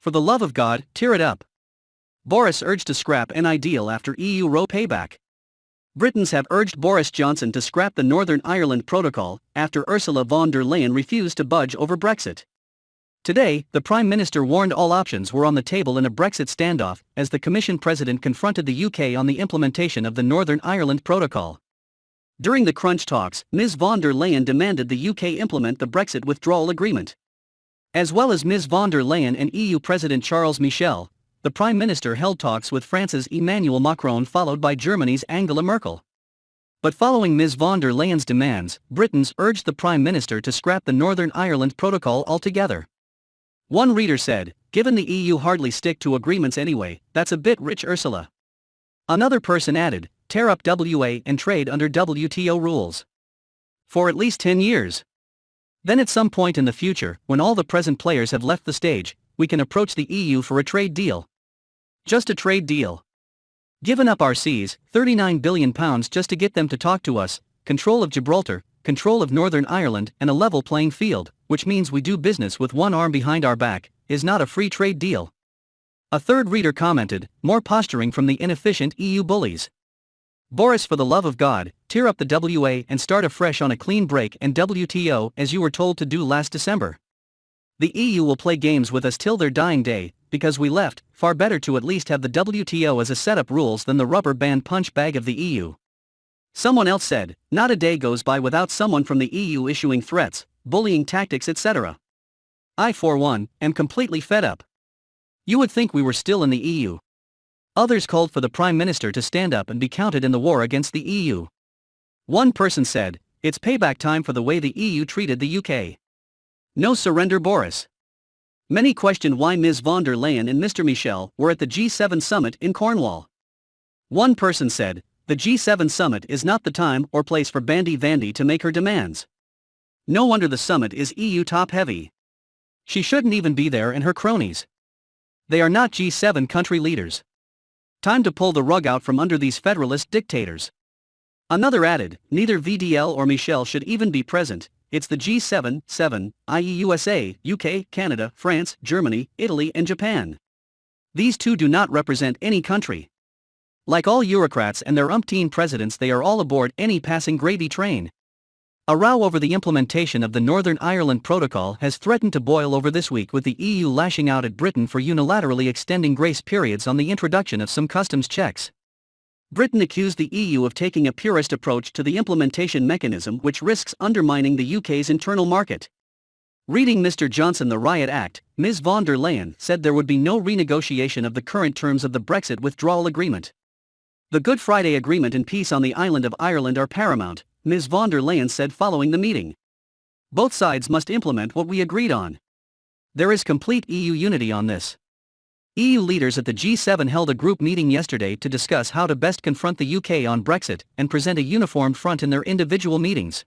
For the love of God, tear it up. Boris urged to scrap an deal after EU row payback. Britons have urged Boris Johnson to scrap the Northern Ireland Protocol after Ursula von der Leyen refused to budge over Brexit. Today, the Prime Minister warned all options were on the table in a Brexit standoff as the Commission President confronted the UK on the implementation of the Northern Ireland Protocol. During the crunch talks, Ms von der Leyen demanded the UK implement the Brexit withdrawal agreement. As well as Ms von der Leyen and EU President Charles Michel, the Prime Minister held talks with France's Emmanuel Macron followed by Germany's Angela Merkel. But following Ms von der Leyen's demands, Britons urged the Prime Minister to scrap the Northern Ireland Protocol altogether. One reader said, "Given the EU hardly stick to agreements anyway, that's a bit rich, Ursula." Another person added, "Tear up WA and trade under WTO rules. For at least 10 years. Then at some point in the future, when all the present players have left the stage, we can approach the EU for a trade deal. Just a trade deal. Given up our seas, £39 billion just to get them to talk to us, control of Gibraltar, control of Northern Ireland and a level playing field, which means we do business with one arm behind our back, is not a free trade deal." A third reader commented, "More posturing from the inefficient EU bullies. Boris, for the love of God, tear up the WA and start afresh on a clean break and WTO as you were told to do last December. The EU will play games with us till their dying day, because we left, far better to at least have the WTO as a set-up rules than the rubber band punch bag of the EU." Someone else said, "Not a day goes by without someone from the EU issuing threats, bullying tactics etc. I for one, am completely fed up. You would think we were still in the EU." Others called for the Prime Minister to stand up and be counted in the war against the EU. One person said, "It's payback time for the way the EU treated the UK. No surrender, Boris." Many questioned why Ms von der Leyen and Mr Michel were at the G7 summit in Cornwall. One person said, "The G7 summit is not the time or place for Bandy Vandy to make her demands. No wonder the summit is EU top-heavy. She shouldn't even be there and her cronies. They are not G7 country leaders. Time to pull the rug out from under these federalist dictators." Another added, "Neither VDL or Michel should even be present. It's the G7, i.e. USA, UK, Canada, France, Germany, Italy and Japan. These two do not represent any country. Like all Eurocrats and their umpteen presidents, they are all aboard any passing gravy train." A row over the implementation of the Northern Ireland Protocol has threatened to boil over this week, with the EU lashing out at Britain for unilaterally extending grace periods on the introduction of some customs checks. Britain accused the EU of taking a purist approach to the implementation mechanism, which risks undermining the UK's internal market. Reading Mr Johnson the Riot Act, Ms von der Leyen said there would be no renegotiation of the current terms of the Brexit withdrawal agreement. "The Good Friday Agreement and peace on the island of Ireland are paramount," Ms von der Leyen said following the meeting. "Both sides must implement what we agreed on. There is complete EU unity on this." EU leaders at the G7 held a group meeting yesterday to discuss how to best confront the UK on Brexit and present a uniformed front in their individual meetings.